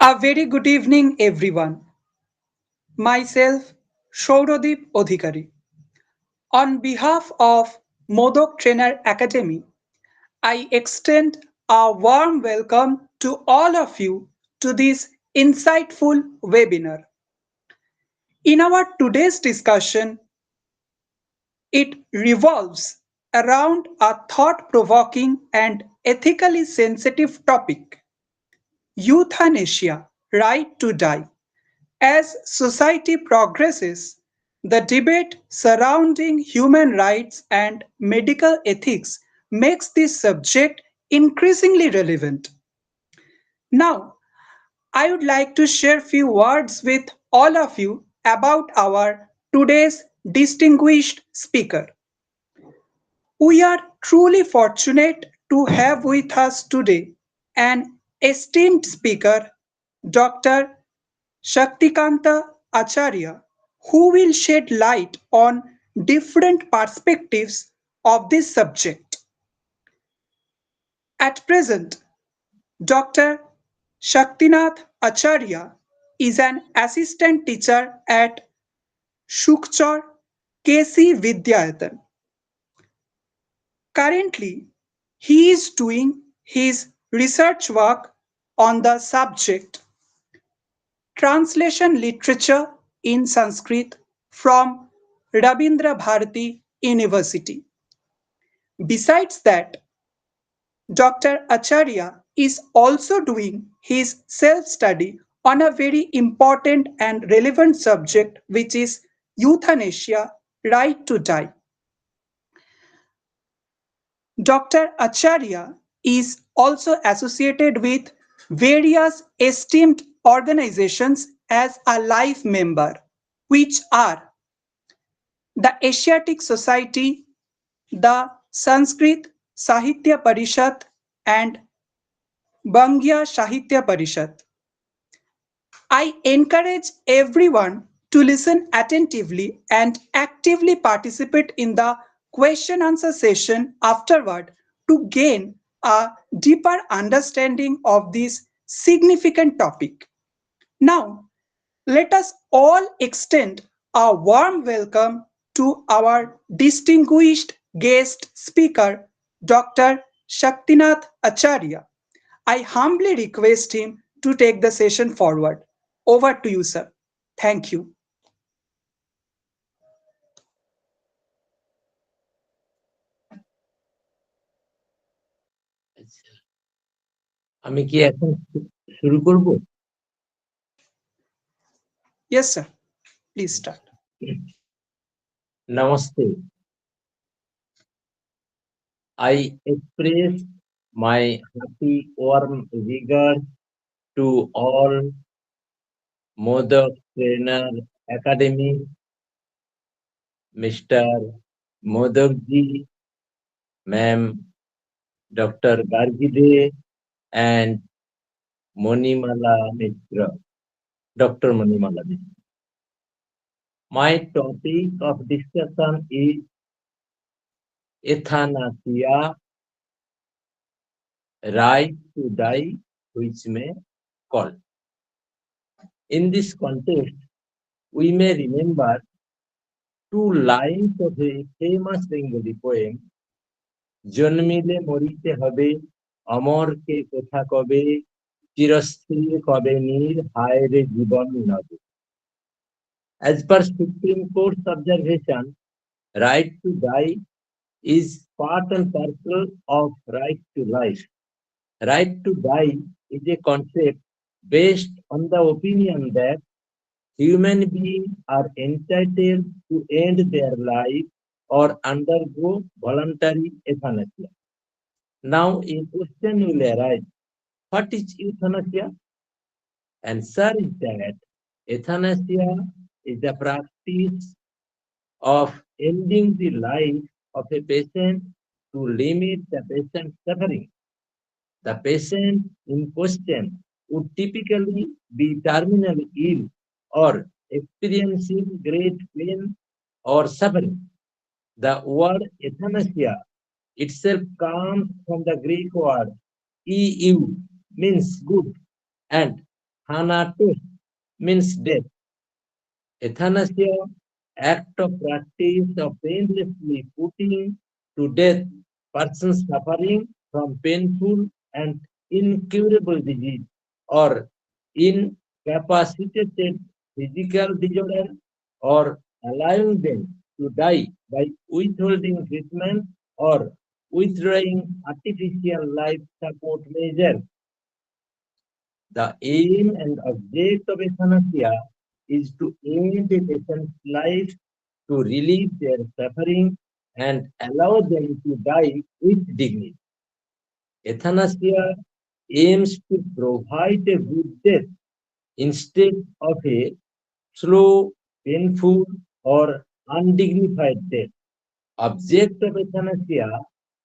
A very good evening, everyone. Myself, Shauradip Odhikari. On behalf of Modok Trainer Academy, I extend a warm welcome to all of you to this insightful webinar. In our today's discussion, it revolves around a thought-provoking and ethically sensitive topic: euthanasia, right to die. As society progresses, the debate surrounding human rights and medical ethics makes this subject increasingly relevant. Now, I would like to share few words with all of you about our today's distinguished speaker. We are truly fortunate to have with us today an esteemed speaker, Dr. Shaktikanta Acharya, who will shed light on different perspectives of this subject. At present, Dr. Saktinath Acharya is an assistant teacher at Shukchar KC Vidyayatan. Currently, he is doing his research work on the subject Translation Literature in Sanskrit from Rabindra Bharati University. Besides that, Dr. Acharya is also doing his self-study on a very important and relevant subject, which is euthanasia, right to die. Dr. Acharya is also associated with various esteemed organizations as a life member, which are the Asiatic Society, the Sanskrit Sahitya Parishad, and Bangya Sahitya Parishad. I encourage everyone to listen attentively and actively participate in the question answer session afterward to gain a deeper understanding of this significant topic. Now, let us all extend a warm welcome to our distinguished guest speaker, Dr. Shaktinath Acharya. I humbly request him to take the session forward. Over to you, sir. Thank you. আচ্ছা, আমি কি এখন শুরু করব? Yes, sir. Please start. Namaste. I express my happy warm regard to all Modak Trainer Academy, Mr. Modakji, Ma'am Dr. Gargide, and Monimala Mitra, Dr. Monimala Mitra. My topic of discussion is euthanasia, right to die, which may call. In this context, we may remember two lines of a famous Bengali poem, জন্মিলে মরিতে হবে অমরকে কোথা কবে চিরস্থির কবে নীর হায় রে জীবন নবে. As per Supreme Court's observation, right to die is part and parcel of right to life. Right to die is a concept based on the opinion that human beings are entitled to end their life or undergo voluntary euthanasia. Now, a question will arise: what is euthanasia? Answer is that euthanasia is the practice of ending the life of a patient to limit the patient's suffering. The patient in question would typically be terminally ill or experiencing great pain or suffering. The word euthanasia itself comes from the Greek word eu, means good, and Thanatos means death. Euthanasia, act of practice of painlessly putting to death persons suffering from painful and incurable disease or incapacitated physical disorder, or allowing them to die by withholding treatment or withdrawing artificial life support measures. The aim and object of euthanasia is to end a patient's life, to relieve their suffering, and allow them to die with dignity. Euthanasia aims to provide a good death instead of a slow, painful, or undignified death. Object of euthanasia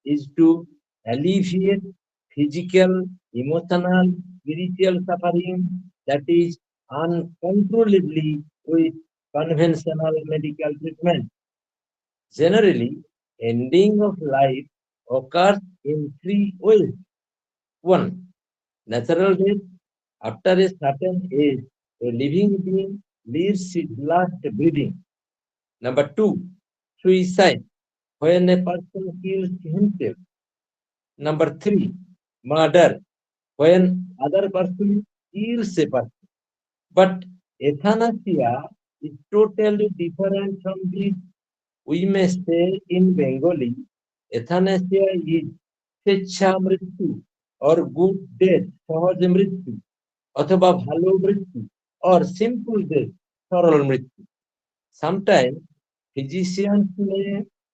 is to alleviate physical, emotional, spiritual suffering that is uncontrollably with conventional medical treatment. Generally, ending of life occurs in three ways. One, natural death. After a certain age, a living being leaves its last breathing. Number two, suicide, when a person kills himself. Number three, murder, when other person kills a person. But euthanasia is totally different from this. We may say in Bengali, euthanasia is স্বেচ্ছা মৃত্যু or good death, সহজ মৃত্যু অথবা ভালো মৃত্যু or simple death, সরল মৃত্যু. Sometimes physicians may,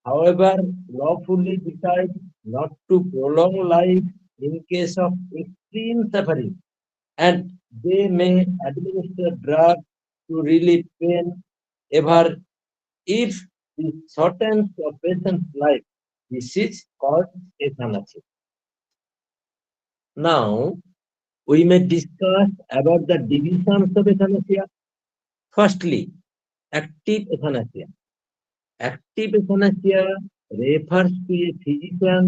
however, lawfully decide not to prolong life in case of extreme suffering, and they may administer drugs to relieve pain. Ever if this shortens a patient's life, this is called euthanasia. Now, we may discuss about the divisions of euthanasia. Firstly, active euthanasia. Active euthanasia refers to a physician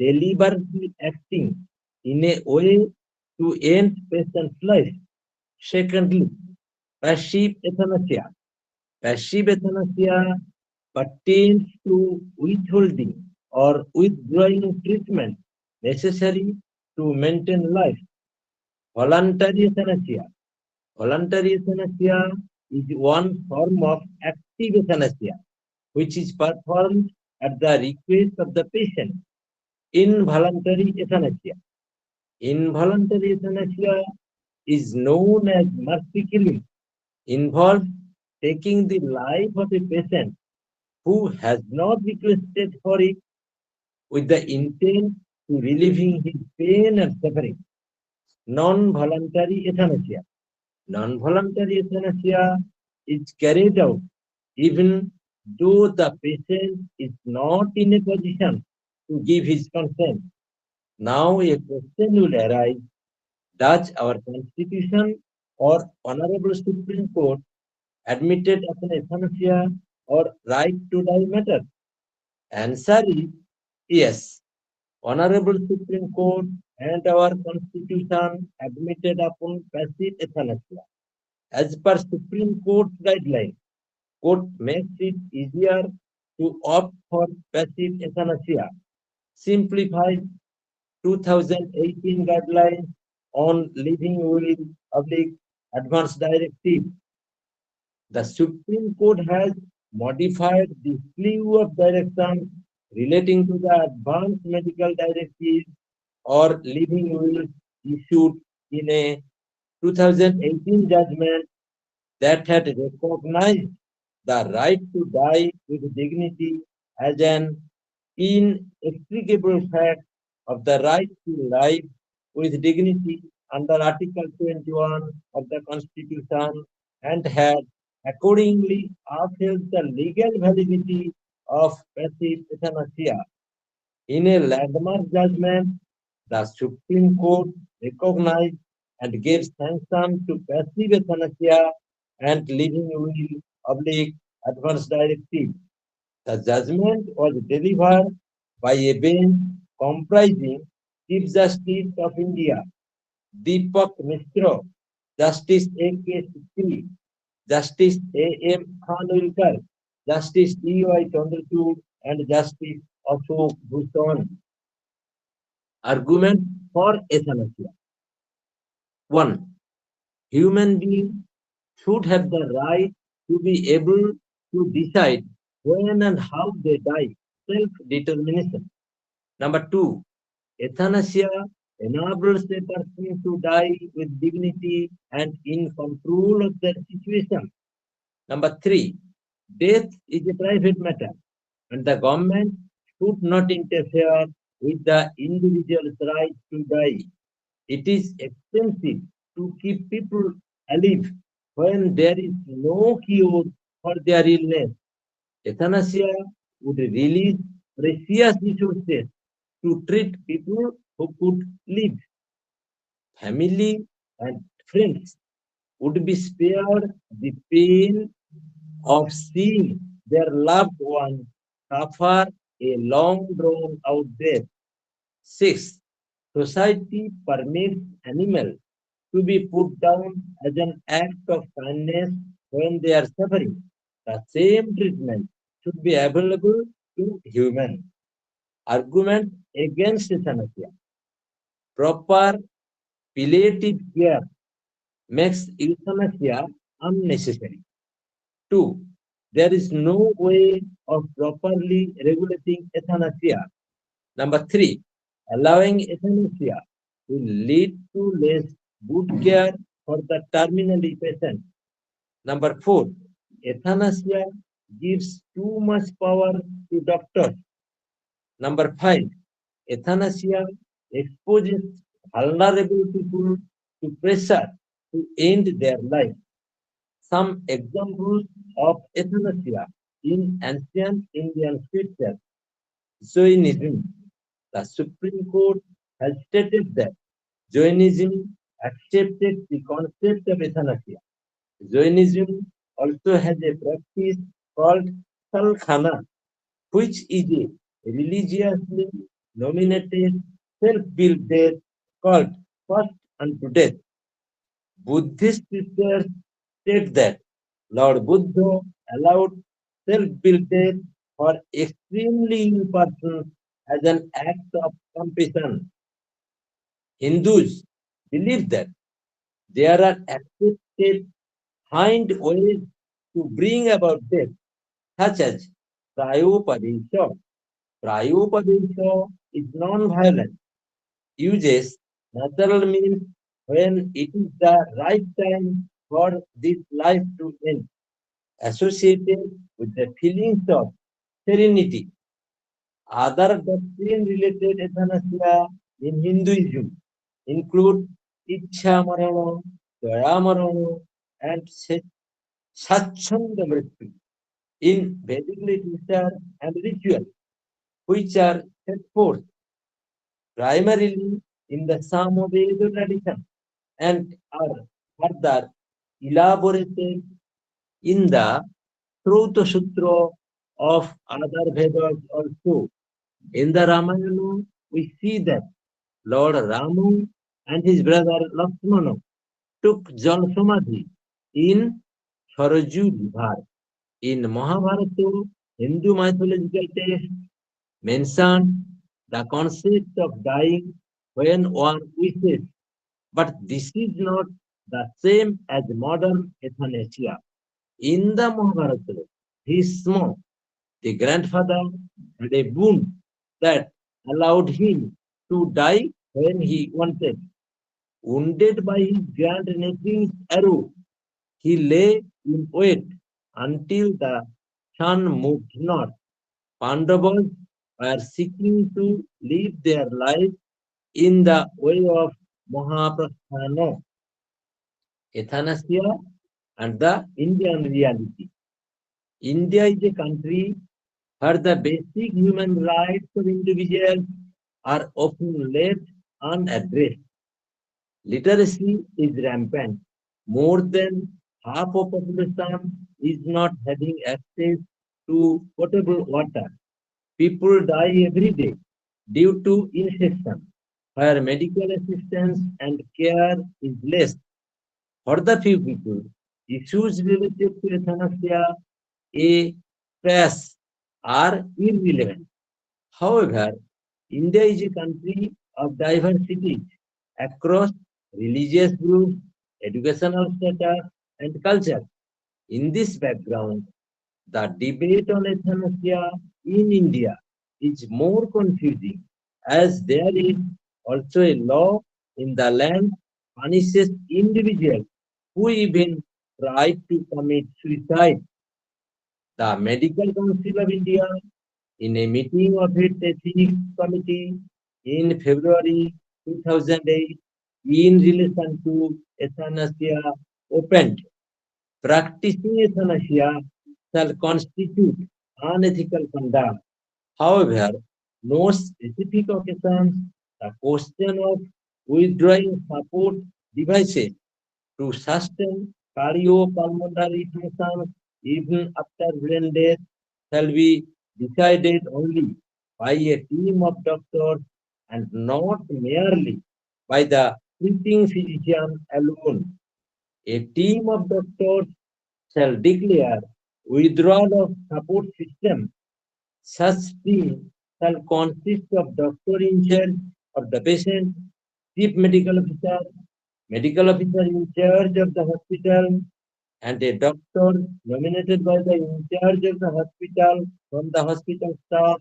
deliberately acting in a way to end patient's life. Secondly, passive euthanasia. Passive euthanasia pertains to withholding or withdrawing treatment necessary to maintain life. Voluntary euthanasia. Voluntary euthanasia is one form of active euthanasia which is performed at the request of the patient. Involuntary euthanasia. Involuntary euthanasia is known as mercy killing, involves taking the life of a patient who has not requested for it with the intent to relieving his pain and suffering. Non-voluntary euthanasia. Non-voluntary euthanasia is carried out even though the patient is not in a position to give his consent. Now a question will arise: does our Constitution or Honorable Supreme Court admitted upon euthanasia or right to die matter? Answer is yes. Honorable Supreme Court and our Constitution admitted upon passive euthanasia. As per Supreme Court guidelines, court makes it easier to opt for passive euthanasia. Simplified 2018 guidelines on living will public advance directive. The Supreme Court has modified the slew of directions relating to the advanced medical directive or living will issued in a 2018 judgment that had recognized the right to die with dignity as an inextricable fact of the right to life with dignity under Article 21 of the Constitution, and had accordingly upheld the legal validity of passive euthanasia. In a landmark judgment, the Supreme Court recognized and gave sanction to passive euthanasia and living will oblique advance directive. The judgment was delivered by a bench comprising Chief Justice of India, Deepak Mishra, Justice A.K. Sikri, Justice A.M. Khanwilkar, Justice E.Y. Chandrachud, and Justice Ashok Bhushan. Argument for euthanasia. 1. Human beings should have the right to be able to decide when and how they die. Self-determination. Number 2. Euthanasia enables a person to die with dignity and in control of their situation. Number 3. Death is a private matter and the government should not interfere with the individual's right to die. It is expensive to keep people alive when there is no cure for their illness. Euthanasia would release precious resources to treat people who could live. Family and friends would be spared the pain of seeing their loved one suffer a long drawn out death. 6. Society permits animals to be put down as an act of kindness when they are suffering. The same treatment should be available to humans. Argument against euthanasia. Proper palliative care makes euthanasia unnecessary. 2. There is no way of properly regulating euthanasia. Number 3. Allowing euthanasia will lead to less good care for the terminally patient. Number 4. Euthanasia gives too much power to doctors. Number 5. Euthanasia exposes vulnerable people to pressure to end their life. Some examples of euthanasia in ancient Indian scriptures. Jainism. The Supreme Court has stated that Jainism accepted the concept of euthanasia. Jainism also has a practice called salkhana, which is a religiously nominated self-willed death called first unto death. Buddhist scriptures state that Lord Buddha allowed self-willed death for extremely ill persons as an act of compassion. Hindus believe that there are accepted hind ways to bring about death, such as Prayopadesha. Prayopadesha is non-violent, uses natural means when it is the right time for this life to end, associated with the feelings of serenity. Other doctrine-related euthanasia in Hinduism include Ichha Marana, Daya Marana, and Sachanda Mrityu in Vedic literature and ritual, which are set forth primarily in the Samaveda tradition and are further elaborated in the Sruta Sutra of other Vedas also. In the Ramayana, we see that Lord Rama and his brother Lakshmana took Jal Samadhi in Saraju River. In Mahabharata, Hindu mythological text mentioned the concept of dying when one wishes, but this is not the same as modern euthanasia. In the Mahabharata, Bhishma, the grandfather, had a boon that allowed him to die when he wanted. Wounded by his grandnephew's arrow, he lay in wait until the sun moved north. Pandavas were seeking to live their life in the way of Mahaprasthana, euthanasia, and the Indian reality. India is a country where the basic human rights of individuals are often left unaddressed. Literacy is rampant. More than half of population is not having access to potable water. People die every day due to infection, where medical assistance and care is less. For the few people, issues related to euthanasia, a trash, are irrelevant. However, India is a country of diversities across religious groups, educational status, and culture. In this background, the debate on euthanasia in India is more confusing as there is also a law in the land punishes individuals who even try to commit suicide. The Medical Council of India, in a meeting of its ethics committee in February 2008, in relation to euthanasia, opened practicing euthanasia shall constitute unethical conduct. However, no specific occasions, the question of withdrawing support devices to sustain cardiopulmonary function even after brain death shall be decided only by a team of doctors and not merely by the treating physician alone. A team of doctors shall declare withdrawal of support system. Such team shall consist of doctor in charge of the patient, chief medical officer in charge of the hospital, and a doctor nominated by the in charge of the hospital from the hospital staff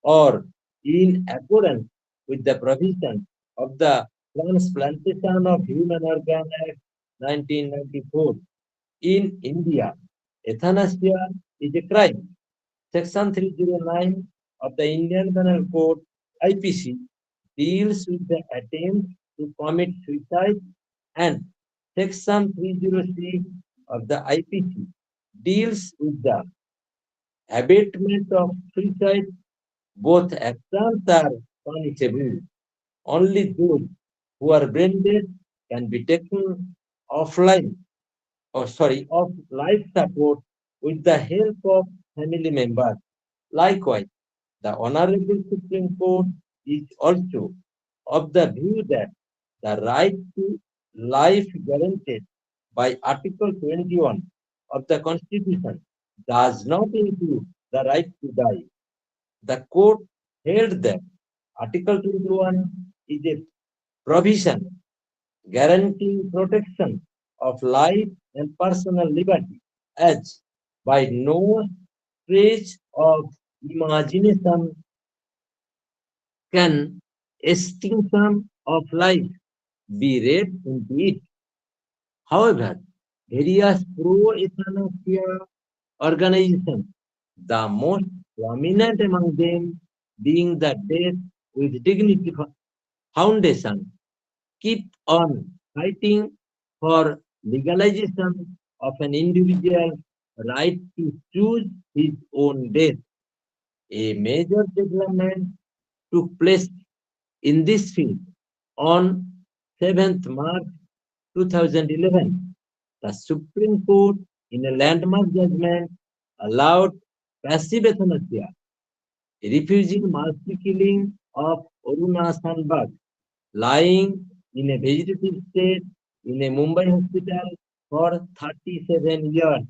or in accordance with the provision of the Transplantation of Human Organ Act 1994. In India, euthanasia is a crime. Section 309 of the Indian Penal Code (IPC) deals with the attempt to commit suicide, and Section 306 of the IPC deals with the abatement of suicide. Both actions are punishable. Only those who are brain dead can be taken offline, of life support with the help of family members. Likewise, the Honorable Supreme Court is also of the view that the right to life guaranteed by Article 21 of the Constitution does not include the right to die. The court held that Article 21 is a provision guaranteeing protection of life and personal liberty, as by no stretch of imagination can extinction of life be read into it. However, various pro-euthanasia organizations, the most prominent among them being the Death with Dignity Foundation, keep on fighting for legalization of an individual's right to choose his own death. A major development took place in this field on 7th March 2011. The Supreme Court, in a landmark judgment, allowed passive euthanasia, refusing mercy killing of Aruna Sandbag, lying in a vegetative state in a Mumbai hospital for 37 years.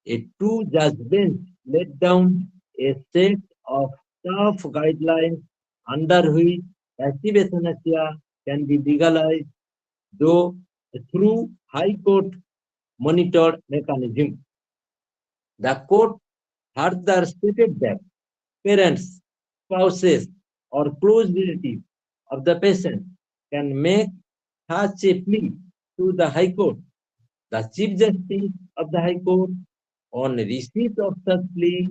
A two-judge bench laid down a set of tough guidelines under which passive euthanasia can be legalized, though through High Court monitored mechanism. The court further stated that parents, spouses, or close relatives of the patient can make such a plea to the High Court. The Chief Justice of the High Court, on receipt of such plea,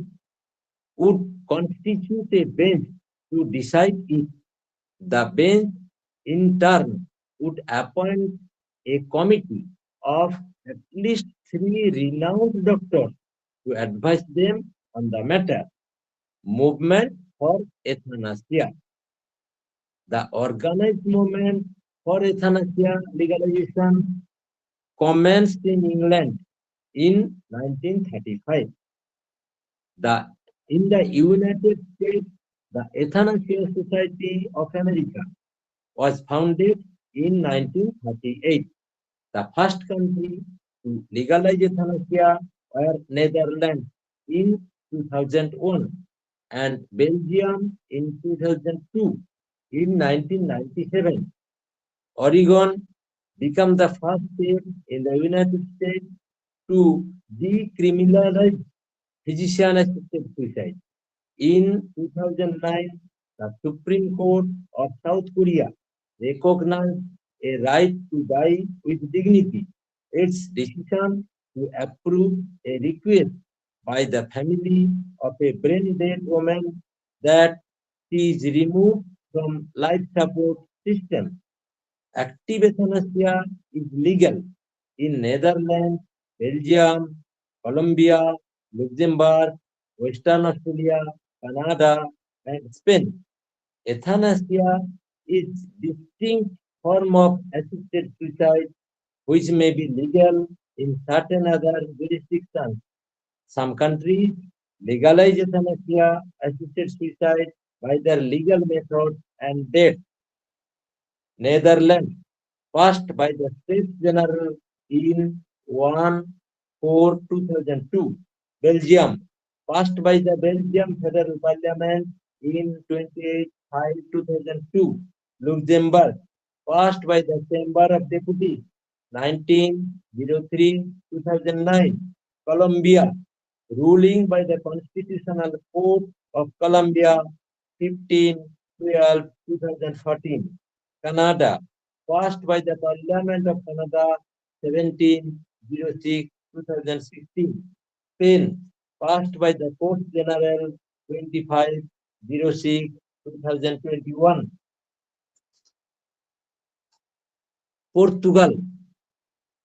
would constitute a bench to decide it. The bench, in turn, would appoint a committee of at least three renowned doctors to advise them on the matter. Movement for Euthanasia. The organized movement for euthanasia legalization commenced in England in 1935. The, in the United States, the Euthanasia Society of America was founded in 1938. The first country to legalize euthanasia were Netherlands in 2001 and Belgium in 2002. In 1997, Oregon became the first state in the United States to decriminalize physician-assisted suicide. In 2009, the Supreme Court of South Korea recognized a right to die with dignity. Its decision to approve a request by the family of a brain dead woman that she is removed from life support system. Active euthanasia is legal in Netherlands, Belgium, Colombia, Luxembourg, Western Australia, Canada, and Spain. Euthanasia is distinct form of assisted suicide which may be legal in certain other jurisdictions. Some countries legalize euthanasia assisted suicide by their legal method and date. Netherlands passed by the States General in 1/4/2002. Belgium passed by the Belgium Federal Parliament in 28/5/2002. Luxembourg passed by the Chamber of Deputies 19/03/2009. Colombia ruling by the Constitutional Court of Colombia 15/12/2014. Canada, passed by the Parliament of Canada 17/06/2016. Spain, passed by the Court General 25/06/2021. Portugal,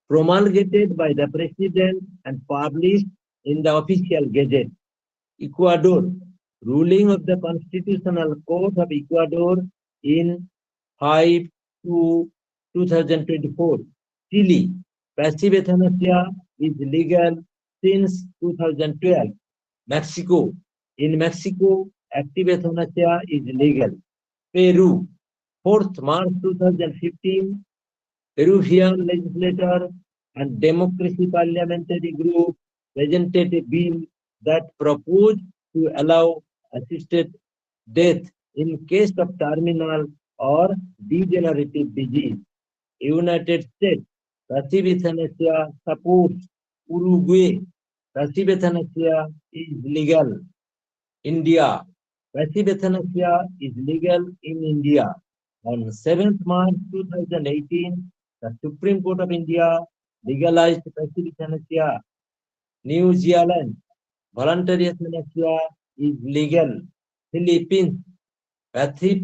promulgated by the President and published in the official gazette. Ecuador, ruling of the Constitutional Court of Ecuador in 5/2/2024. Chile, passive euthanasia is legal since 2012. Mexico, in Mexico, active euthanasia is legal. Peru, 4th March 2015, Peruvian legislator and Democracy Parliamentary Group presented a bill that proposed to allow assisted death in case of terminal or degenerative disease. United States, passive euthanasia supports. Uruguay, passive euthanasia is legal. India, passive euthanasia is legal in India. On 7th March 2018, the Supreme Court of India legalized passive euthanasia. New Zealand, voluntary euthanasia is legal. Philippines, passive,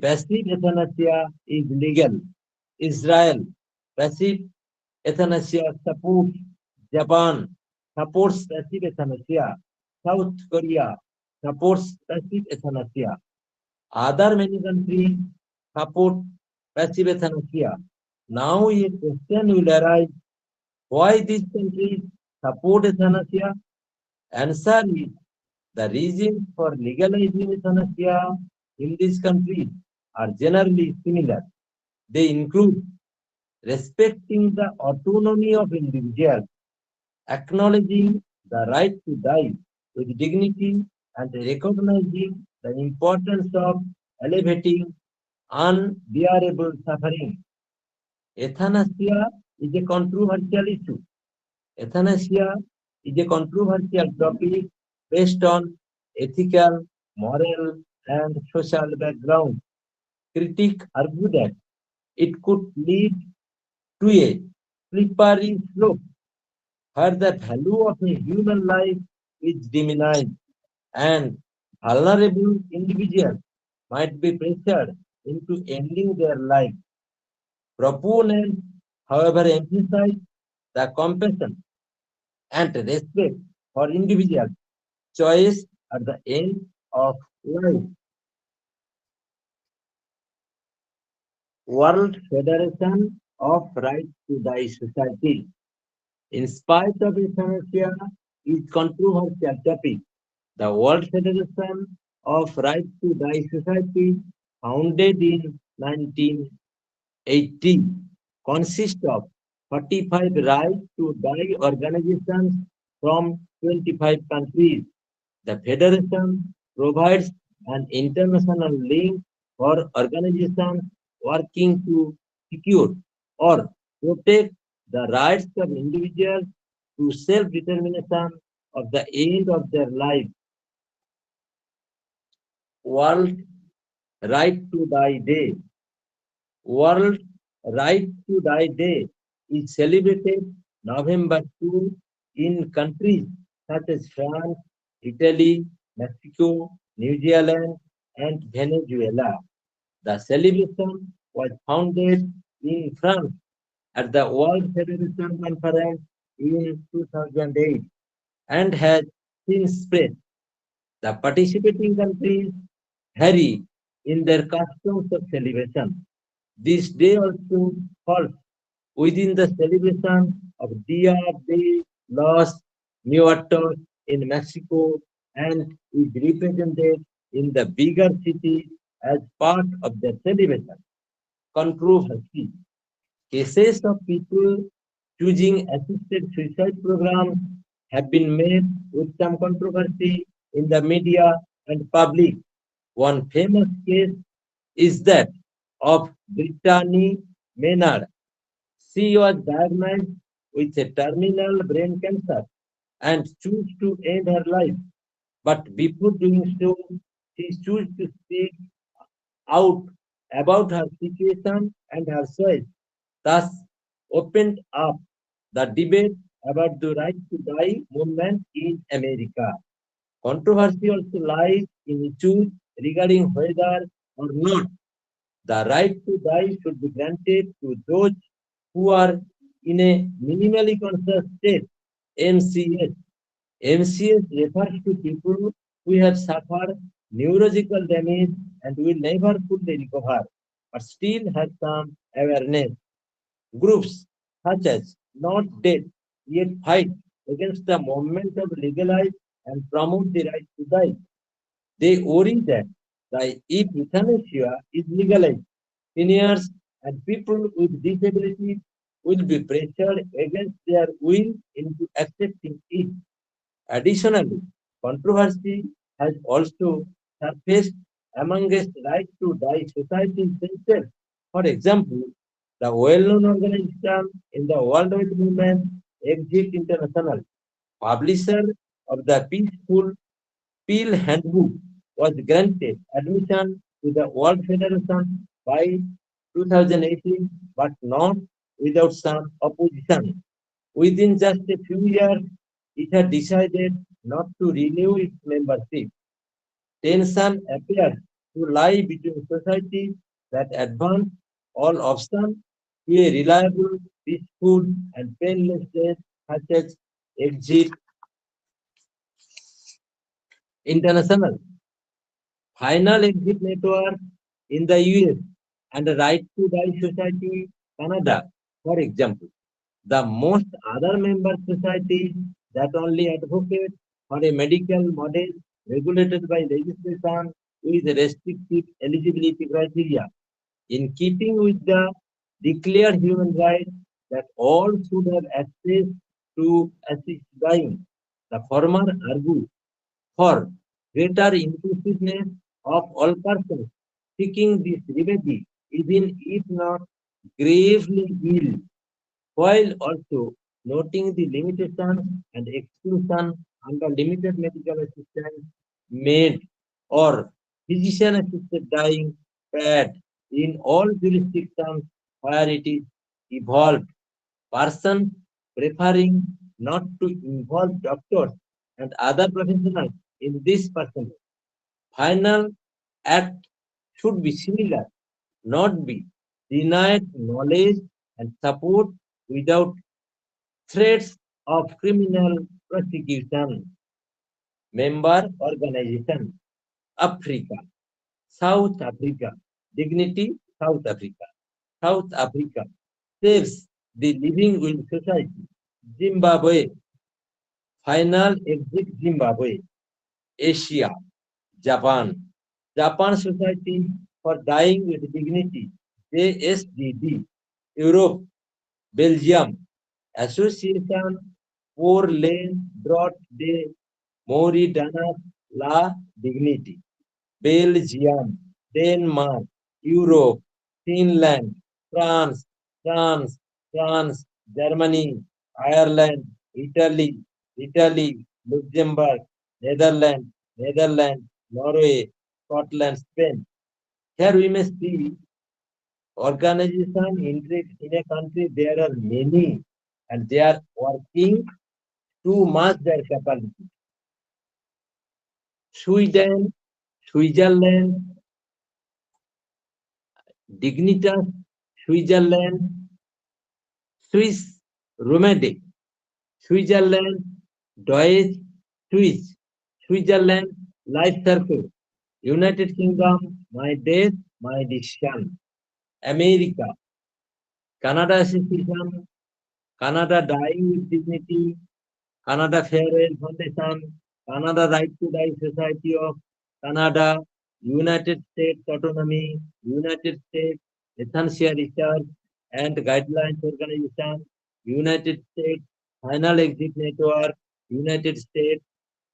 passive euthanasia is legal. Israel, passive euthanasia supports. Japan supports passive euthanasia. South Korea supports passive euthanasia. Other many countries support passive euthanasia. Now a question will arise, why these countries support euthanasia? Answer is, the reasons for legalizing euthanasia in these countries are generally similar. They include respecting the autonomy of individuals, acknowledging the right to die with dignity, and recognizing the importance of alleviating unbearable suffering. Euthanasia is a controversial issue. Euthanasia is a controversial topic based on ethical, moral, and social background. Critics argue that it could lead to a slippery slope where the value of a human life is diminished and vulnerable individuals might be pressured into ending their life. Proponents, however, emphasize the compassion and respect for individual choice at the end of life. World Federation of Right to Die Society, in spite of euthanasia, is controversial topic. The World Federation of Right to Die Society, founded in 1980, consists of 45 right to die organizations from 25 countries. The Federation provides an international link for organizations working to secure or protect the rights of individuals to self-determination of the end of their life. World Right to Die Day. World Right to Die Day is celebrated November 2 in countries such as France, Italy, Mexico, New Zealand, and Venezuela. The celebration was founded in France at the World Federation Conference in 2008 and has since spread. The participating countries vary in their customs of celebration. This day also falls within the celebration of Dia de los Muertos in Mexico and is represented in the bigger cities as part of the celebration. Controversy. Cases of people choosing assisted suicide programs have been made with some controversy in the media and public. One famous case is that of Brittany Maynard. She was diagnosed with a terminal brain cancer and chose to end her life. But before doing so, she chose to speak out about her situation and her choice, thus opened up the debate about the right to die movement in America. Controversy also lies in issues regarding whether or not the right to die should be granted to those who are in a minimally conscious state, MCS. MCS refers to people who have suffered neurological damage and will never fully recover, but still have some awareness. Groups such as Not Dead yet fight against the movement of legalize and promote the right to die. They worry that if euthanasia is legalized, seniors and people with disabilities will be pressured against their will into accepting it. Additionally, controversy has also surfaced amongst right to die societies themselves. For example, the well-known organization in the worldwide movement, Exit International, publisher of the Peaceful Peel Handbook, was granted admission to the World Federation by 2018, but not without some opposition. Within just a few years, it had decided not to renew its membership. Tension appears to lie between societies that advance all options to a reliable, peaceful, and painless death, such as Exit International, Final Exit Network in the US, and the Right to Die Society, Canada, for example. The most other member societies that only advocate for a medical model regulated by legislation with restrictive eligibility criteria, in keeping with the declared human right that all should have access to assist dying. The former argue for greater inclusiveness of all persons seeking this remedy, even if not gravely ill, while also noting the limitations and exclusion under limited medical assistance made or physician assisted dying paid in all jurisdictions where it is evolved. Persons preferring not to involve doctors and other professionals in this person. Final act should be similar, not be denied knowledge and support without threats of criminal prosecution. Member organization Africa, South Africa, Dignity South Africa, South Africa saves the living will society. Zimbabwe, Final Exit Zimbabwe, Asia, Japan, Japan Society for Dying with Dignity, JSDD, Europe, Belgium, Association pour les droits de mourir dans la dignité. Belgium, Denmark, Europe, Finland, France, France, Germany, Ireland, Italy, Luxembourg, Netherlands, Norway, Scotland, Spain. Here we may see organization in a country. There are many, and they are working to match their capacity. Sweden, Switzerland, Dignitas, Switzerland, Swiss, Romedic, Switzerland, Deutsch, Swiss, Switzerland, Life Circle, United Kingdom, my death, my decision, America, Canada Association, Canada Dying with Dignity, Canada Farewell Foundation, Canada Right to Die Society of Canada, United States Autonomy, United States Euthanasia Research and Guidelines Organization, United States Final Exit Network, United States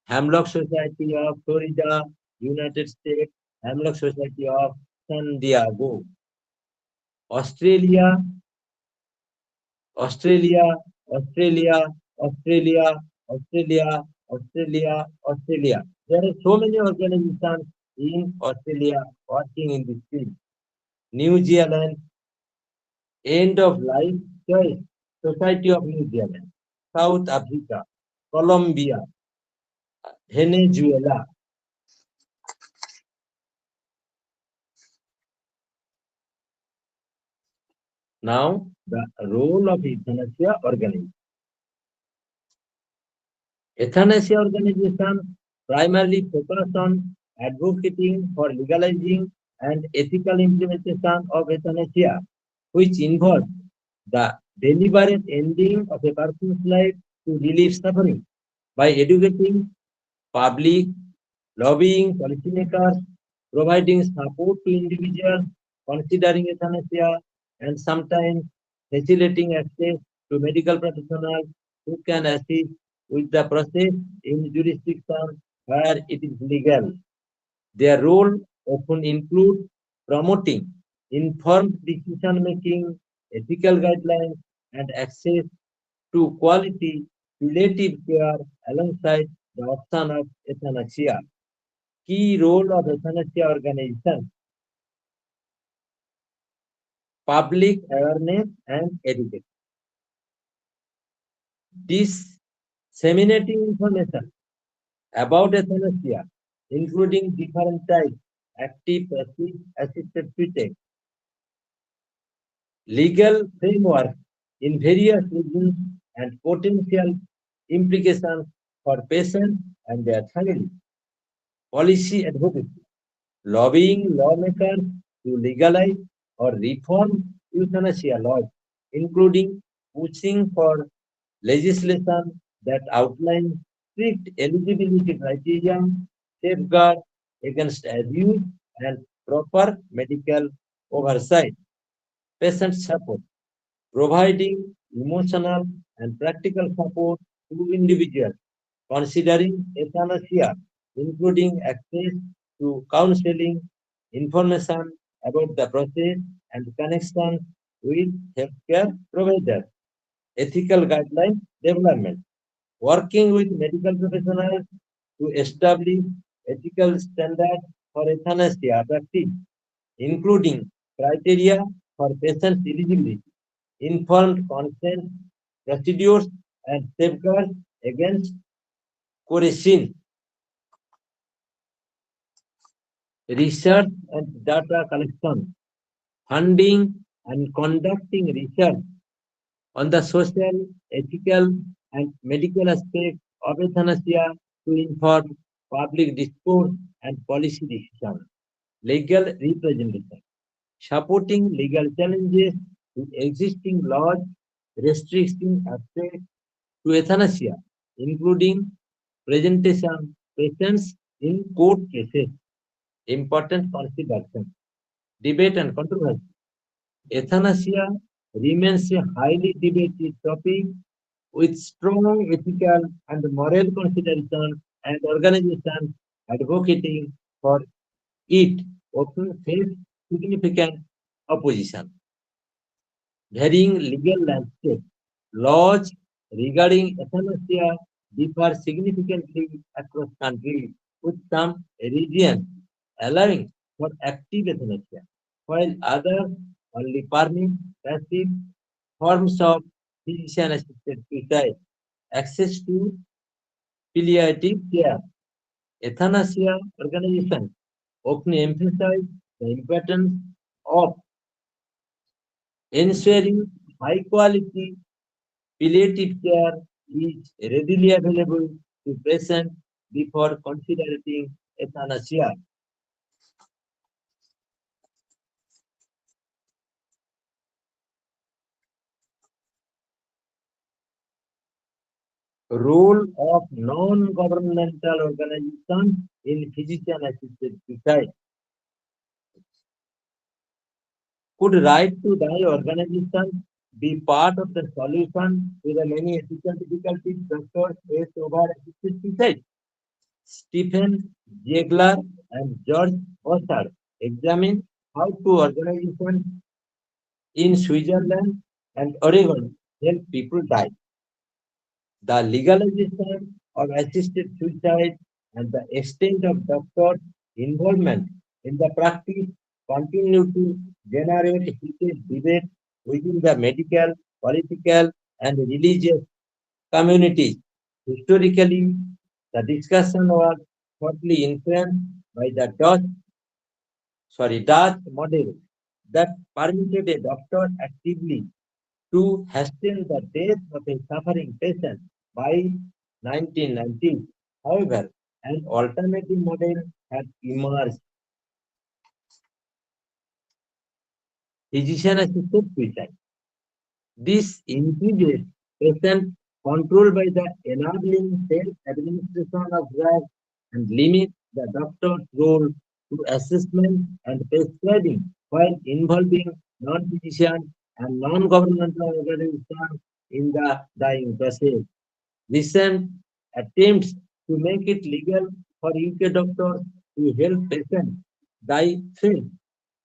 Hemlock Society of Florida, United States Hemlock Society of San Diego, Australia, Australia, Australia, Australia, Australia, Australia. There are so many organizations in Australia working in this field. New Zealand, End of Life Choice, Society of New Zealand, South Africa, Colombia, Venezuela. Now, the role of euthanasia organization. Euthanasia organizations primarily focus on advocating for legalizing and ethical implementation of euthanasia, which involves the deliberate ending of a person's life to relieve suffering by educating public, lobbying policymakers, providing support to individuals considering euthanasia, and sometimes facilitating access to medical professionals who can assist with the process in jurisdictions where it is legal. Their role often includes promoting informed decision making, ethical guidelines, and access to quality palliative care alongside the option of euthanasia. Key role of euthanasia organization, public awareness and education. Disseminating information about euthanasia, including different types, active, passive, assisted treatment, legal framework in various regions and potential implications for patients and their families. Policy advocacy, lobbying lawmakers to legalize or reform euthanasia laws, including pushing for legislation that outlines strict eligibility criteria, safeguards against abuse, and proper medical oversight. Patient support, providing emotional and practical support to individuals considering euthanasia, including access to counseling, information about the process, and connection with healthcare providers. Ethical guidelines development, working with medical professionals to establish ethical standards for euthanasia practice, including criteria for patient eligibility, informed consent procedures, and safeguards against coercion. Research and data collection, funding and conducting research on the social, ethical, and medical aspects of euthanasia to inform public discourse and policy decisions. Legal representation, supporting legal challenges to existing laws restricting access to euthanasia, including presentation patients in court cases. Important consideration, debate and controversy. Euthanasia remains a highly debated topic with strong ethical and moral considerations, and organizations advocating for it often face significant opposition. Varying legal landscape, laws regarding euthanasia differ significantly across countries, with some regions allowing for active euthanasia, while others only permit passive forms of physician-assisted suicide. Access to palliative care. Euthanasia organizations often emphasize the importance of ensuring high quality palliative care is readily available to patients before considering euthanasia. Role of non-governmental organizations in physician-assisted suicide. Could right to die organizations be part of the solution to the many ethical difficulties doctors face over assisted suicide? Stephen Ziegler and George Ossard examine how two organizations in Switzerland and Oregon help people die. The legalization of assisted suicide and the extent of doctors' involvement in the practice continue to generate heated debate within the medical, political, and religious communities. Historically, the discussion was partly influenced by the Dutch model that permitted a doctor actively to hasten the death of a suffering patient by 1990. However, an alternative model has emerged, physician-assisted suicide. This increases patient control by the enabling self-administration of drugs and limits the doctor's role to assessment and prescribing while involving non-physician and non-governmental organizations in the dying process. Recent attempts to make it legal for UK doctors to help patients die failed,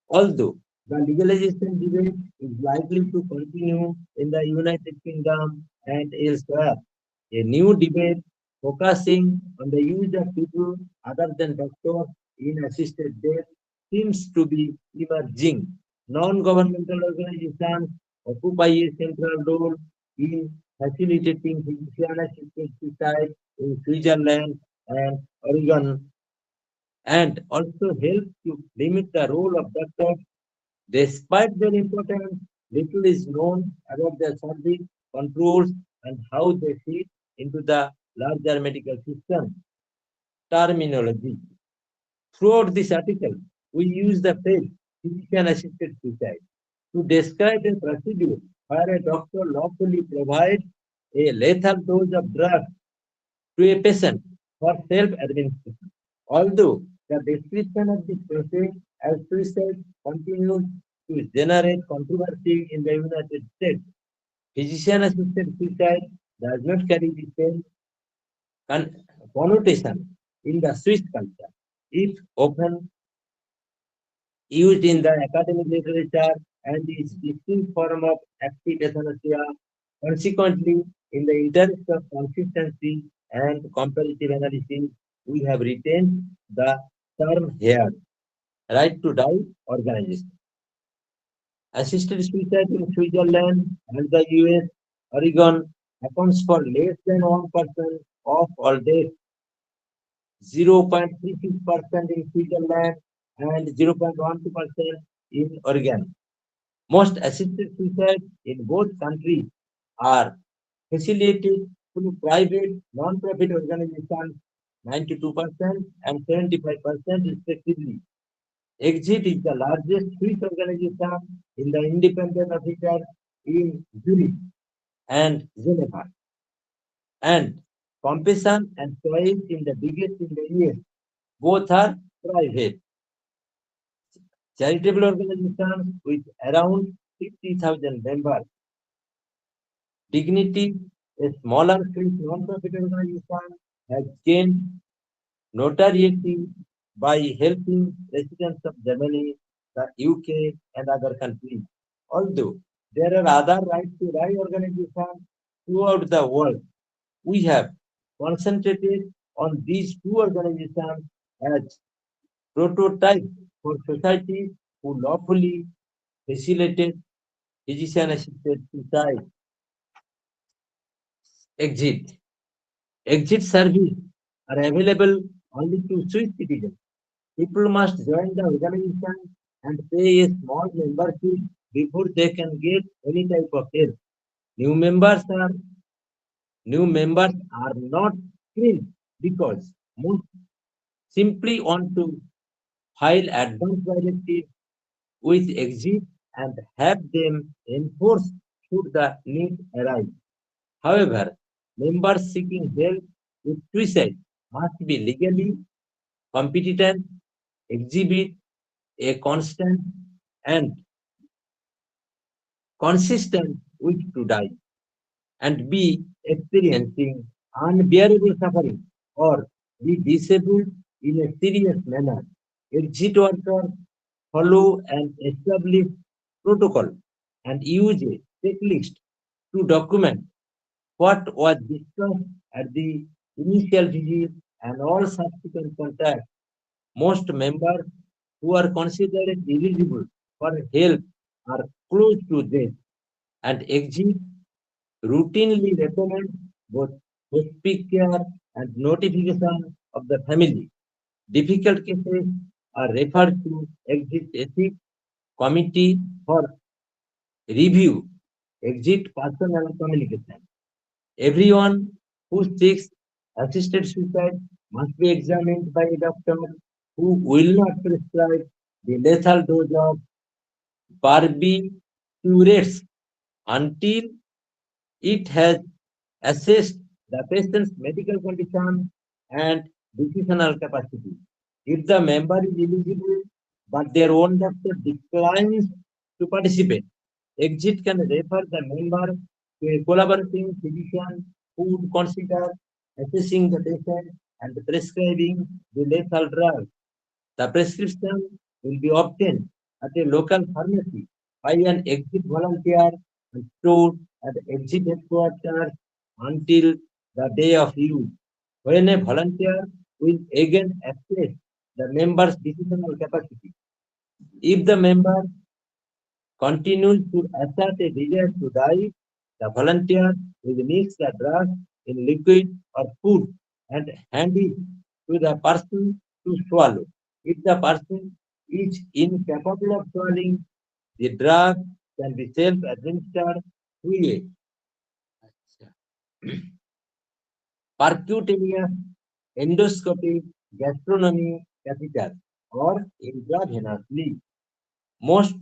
although the legalization debate is likely to continue in the United Kingdom and elsewhere. A new debate focusing on the use of people other than doctors in assisted death seems to be emerging. Non-governmental organizations occupy a central role in facilitating physician-assisted suicide in Switzerland and Oregon, and also help to limit the role of doctors. Despite their importance, little is known about their service controls and how they fit into the larger medical system. Terminology. Throughout this article, we use the phrase physician assisted suicide to describe a procedure where a doctor lawfully provides a lethal dose of drug to a patient for self administration. Although the description of this process as suicide continues to generate controversy in the United States, physician-assisted suicide does not carry the same con- connotation in the Swiss culture. It often used in the academic literature and is distinct form of active euthanasia. Consequently, in the interest of consistency and comparative analysis, we have retained the term here, right to die organization. Assisted suicide in Switzerland and the US, Oregon accounts for less than 1% of all deaths, 0.36% in Switzerland and 0.12% in Oregon. Most assisted suicides in both countries are facilitated through private non-profit organizations, 92% and 75% respectively. Exit is the largest Swiss organization in the independent officer in Zurich and Geneva, and Compassion and Choice in the biggest in the US. Both are private. Charitable organizations with around 50,000 members. Dignity, a smaller Swiss non-profit organization, has gained notoriety by helping residents of Germany, the UK, and other countries. Although there are other right to die organizations throughout the world, we have concentrated on these two organizations as prototypes for societies who lawfully facilitate physician-assisted suicide. Exit. Exit service are available only to Swiss citizens. People must join the organization and pay a small membership before they can get any type of help. New members are New members are not screened because most simply want to file advance directives with exit and have them enforced should the need arise. However, members seeking help with suicide must be legally competent, exhibit a constant and consistent wish to die, and be experiencing unbearable suffering or be disabled in a serious manner. Exit workers follow an established protocol and use a checklist to document what was discussed at the initial visit and all subsequent contacts. Most members who are considered eligible for help are close to death, and exit routinely recommend both hospice care and notification of the family. Difficult cases are referred to exit ethics committee for review. Exit personal communication. Everyone who seeks assisted suicide must be examined by a doctor who will not prescribe the lethal dose of barbiturates until it has assessed the patient's medical condition and decisional capacity. If the member is eligible but their own doctor declines to participate, exit can refer the member to a collaborating physician who would consider assessing the patient and prescribing the lethal drug. The prescription will be obtained at a local pharmacy by an exit volunteer and stored at exit headquarters until the day of use, when a volunteer will again assess the member's decisional capacity. If the member continues to assert a desire to die, the volunteer will mix the drug in liquid or food and hand it to the person to swallow. If the person is incapable of swallowing, the drug can be self-administered through a percutaneous endoscopic gastronomy catheter or intravenously. Most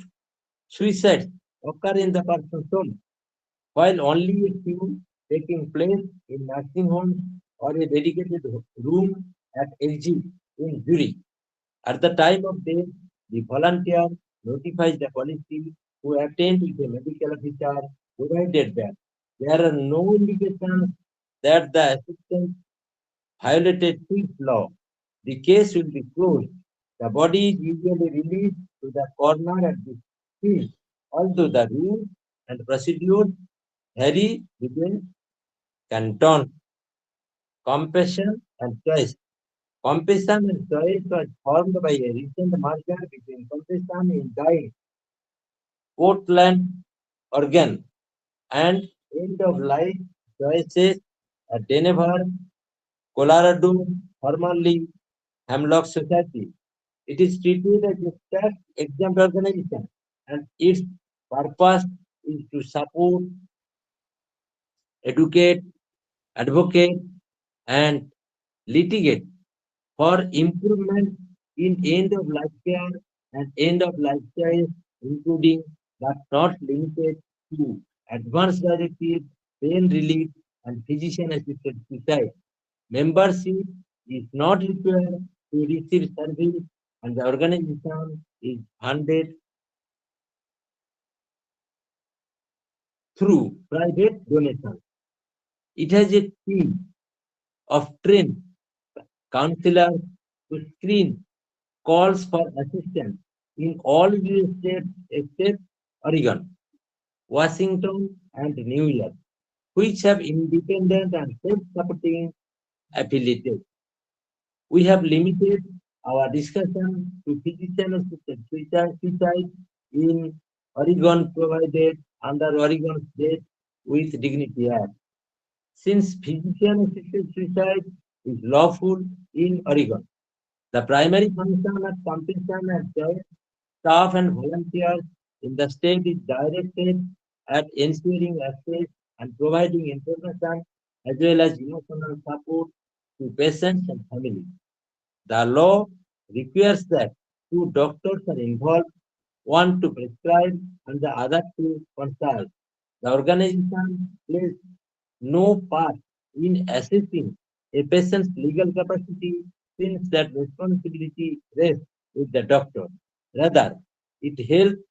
suicides occur in the person's home, while only a few taking place in nursing homes or a dedicated room at exit in Zurich. At the time of death, the volunteer notifies the policy who attend with a medical officer, provided that there are no indications that the assistant violated Swiss law. The case will be closed. The body is usually released to the coroner at the scene, although the rules and procedures vary between canton. Compassion and choice. Compassion and choice was formed by a recent merger between Compassion in Dying, Portland, Oregon, and End of Life Choices at Denver, Colorado, formerly Hemlock Society. It is treated as a tax exempt organization, and its purpose is to support, educate, advocate, and litigate for improvement in end of life care and end of life care, including but not limited to advanced directive, pain relief, and physician assisted suicide. Membership is not required to receive service, and the organization is funded through private donation. It has a team of trained counselors to screen calls for assistance in all US states except Oregon, Washington, and New York, which have independent and self-supporting affiliates. We have limited our discussion to physician-assisted suicide in Oregon provided under Oregon State with Dignity Act. Since physician-assisted suicide is lawful in Oregon, the primary function of compassion and care staff and volunteers in the state is directed at ensuring access and providing information as well as emotional support to patients and families. The law requires that two doctors are involved, one to prescribe and the other to consult. The organization plays no part in assessing a patient's legal capacity since that responsibility rests with the doctor. Rather, it helps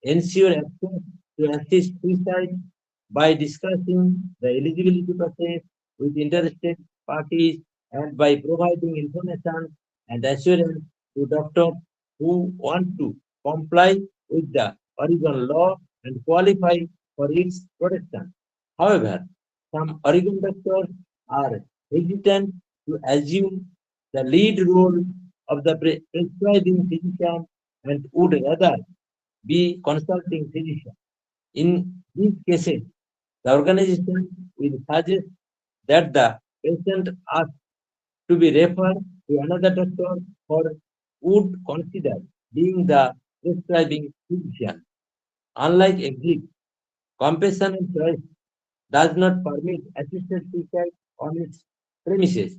ensure access to assist suicide by discussing the eligibility process with interested parties and by providing information and assurance to doctors who want to comply with the Oregon law and qualify for its protection. However, some Oregon doctors are hesitant to assume the lead role of the prescribing physician and would rather be consulting physician. In these cases, the organization will suggest that the patient ask to be referred to another doctor or would consider being the prescribing physician. Unlike exit, compassion and choice does not permit assisted suicide on its premises,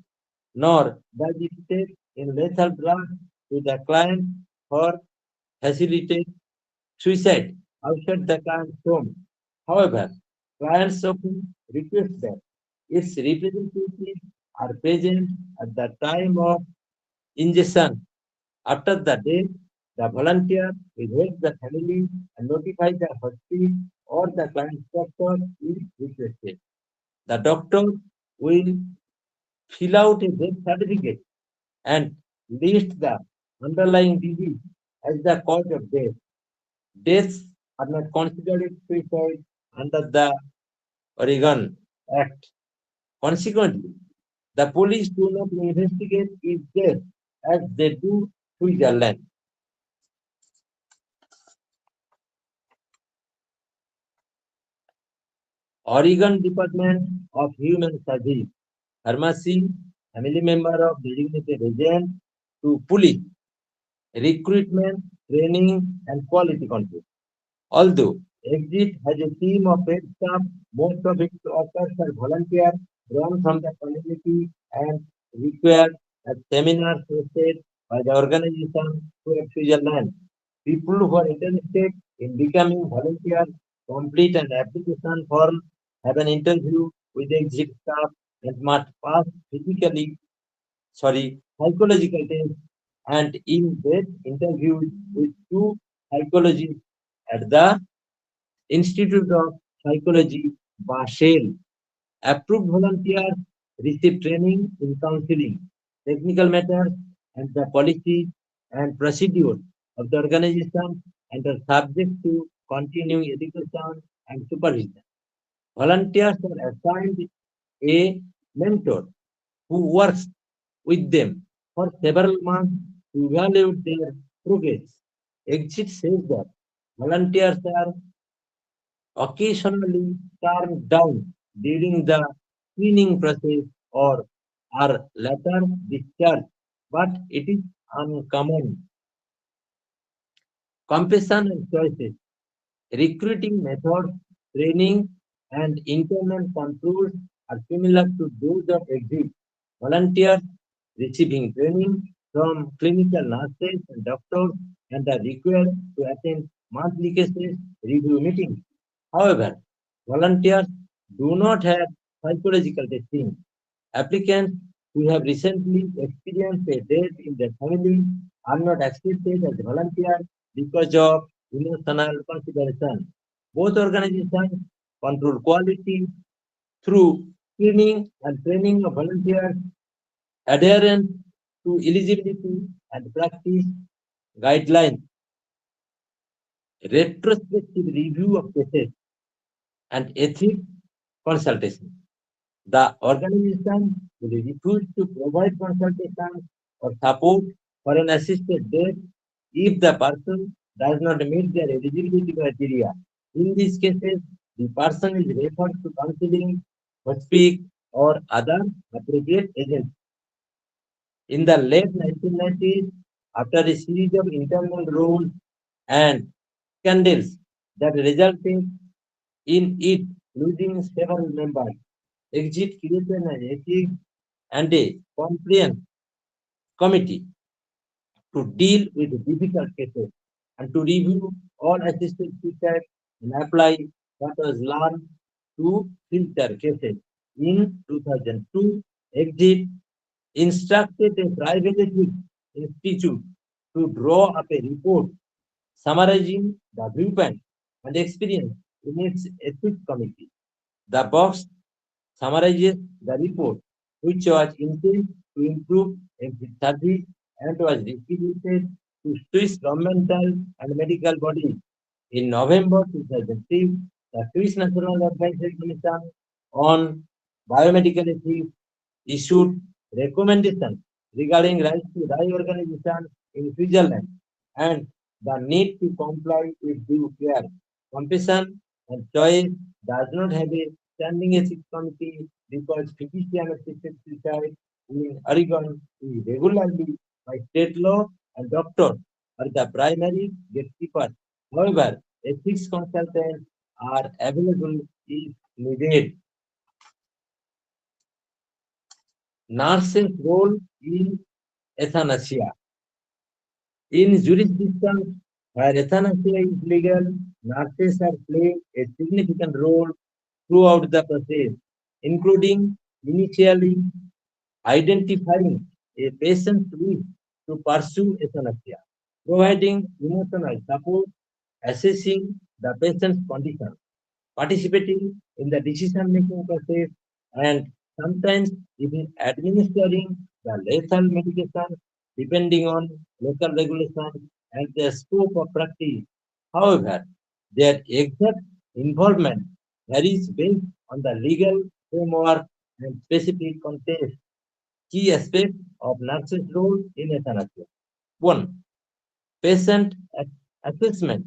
nor does it take in lethal drugs to the client or facilitate suicide outside the client's home. However, clients often request that its representatives are present at the time of ingestion. After the death, the volunteer will help the family and notify the hospital or the client's doctor if requested. The doctor will fill out a death certificate and list the underlying disease as the cause of death. Deaths are not considered suicide under the Oregon Act. Consequently, the police do not investigate his death as they do Switzerland. Oregon Department of Human Services, pharmacy, family member of designated agent to police, recruitment, training, and quality control. Although Exit has a team of paid staff, most of its workers are volunteers drawn from the community and required at seminars hosted by the organization to Switzerland. People who are interested in becoming volunteers complete an application form, have an interview with the Exit staff, and must pass physically, psychological tests and in-depth interviews with two psychologists at the Institute of Psychology, Basel. Approved volunteers receive training in counseling, technical matters, and the policies and procedures of the organization and are subject to continuing education and supervision. Volunteers are assigned a mentor who works with them for several months to evaluate their progress. Exit says that volunteers are occasionally turned down during the screening process or are later discharged, but it is uncommon. Compassion and choices, recruiting methods, training, and internal controls are similar to those of exit. Volunteers receiving training from clinical nurses and doctors and are required to attend monthly cases review meetings. However, volunteers do not have psychological testing. Applicants who have recently experienced a death in their family are not accepted as volunteers because of emotional consideration. Both organizations control quality through screening and training of volunteers, adherence to eligibility and practice guidelines, retrospective review of cases, and ethics consultation. The organization will refuse to provide consultation or support for an assisted death if the person does not meet their eligibility criteria. In these cases, the person is referred to counseling, hospice, or other appropriate agency. In the late 1990s, after a series of internal rules and scandals that resulted in it losing several members, Exit created an ethics and a compliance committee to deal with difficult cases and to review all assisted suicide and apply what was learned to filter cases. In 2002, Exit instructed a private ethics institute to draw up a report summarizing the viewpoint and experience in its ethics committee. The box summarizes the report, which was intended to improve exit service and was distributed to Swiss governmental and medical bodies. In November 2003, the Swiss National Advisory Commission on Biomedical Ethics issued recommendations regarding right to die organization in Switzerland and the need to comply with due care. Compassion and choice does not have a standing ethics committee because physician assisted suicide in Oregon is regularly by state law and doctors are the primary gatekeepers. However, ethics consultants are available if needed. Nurses' role in euthanasia. In jurisdictions where euthanasia is legal, nurses are playing a significant role throughout the process, including initially identifying a patient's wish to pursue euthanasia, providing emotional support, assessing the patient's condition, participating in the decision-making process, and sometimes even administering the lethal medication depending on local regulations and the scope of practice. However, their exact involvement varies based on the legal framework and specific context. Key aspects of nurses' role in euthanasia. 1. Patient assessment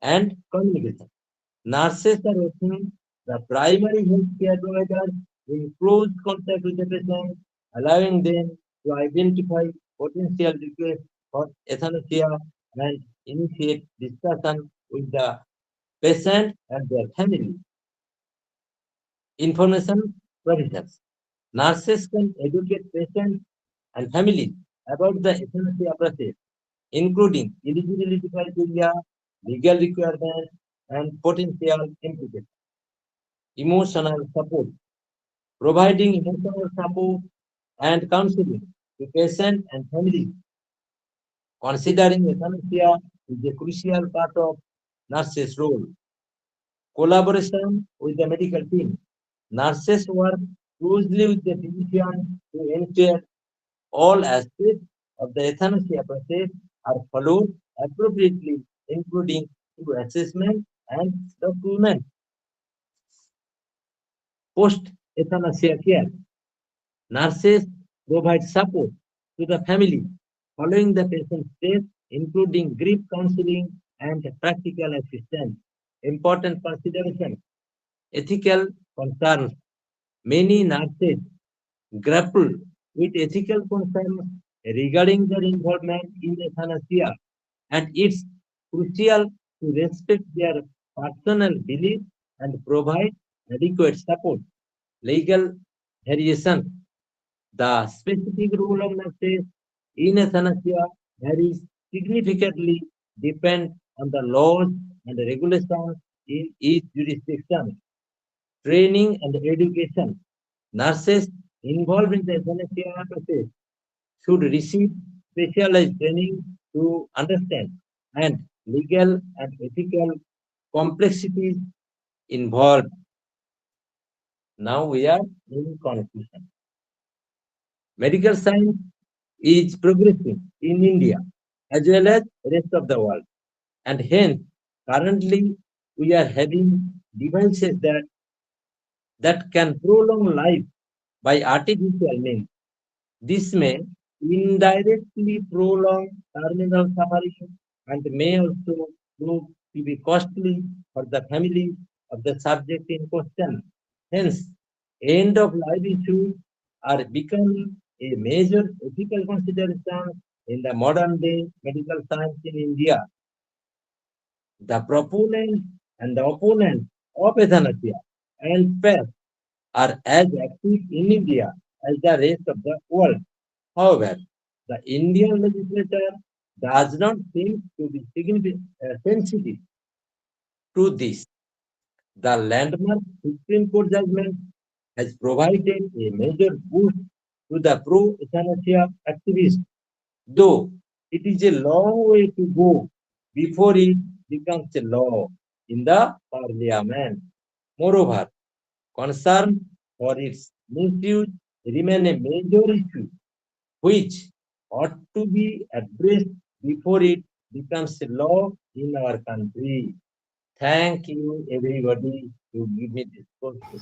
and communication. Nurses are often the primary healthcare providers in close contact with the patient, allowing them to identify potential requests for euthanasia and initiate discussion with the patient and their family. Information provisions. Nurses can educate patients and families about the euthanasia process, including eligibility criteria, legal requirements, and potential implications. Emotional support. Providing emotional support and counseling to patients and families. Considering euthanasia is a crucial part of nurses' role. Collaboration with the medical team. Nurses work closely with the physician to ensure all aspects of the euthanasia process are followed appropriately, including through assessment and document. Post-euthanasia care. Nurses provide support to the family following the patient's death, including grief counseling and practical assistance. Important considerations. Ethical concerns. Many nurses grapple with ethical concerns regarding their involvement in euthanasia, and it's crucial to respect their personal beliefs and provide adequate support. Legal variation. The specific role of nurses in euthanasia varies significantly depend on the laws and regulations in each jurisdiction. Training and education. Nurses involved in the euthanasia process should receive specialized training to understand and legal and ethical complexities involved. Now we are in conclusion. Medical science is progressing in India as well as rest of the world. And hence, currently we are having devices that can prolong life by artificial means. This may indirectly prolong terminal suffering and may also prove to be costly for the family of the subject in question. Hence, end of life issues are becoming a major ethical consideration in the modern day medical science in India. The proponents and the opponents of euthanasia and PES are as active in India as the rest of the world. However, the Indian legislature does not seem to be sensitive to this. The landmark Supreme Court judgment has provided a major boost to the pro-euthanasia activists, though it is a long way to go before it becomes a law in the parliament. Moreover, concern for its misuse remain a major issue which ought to be addressed before it becomes a law in our country. Thank you, everybody, to give me this question.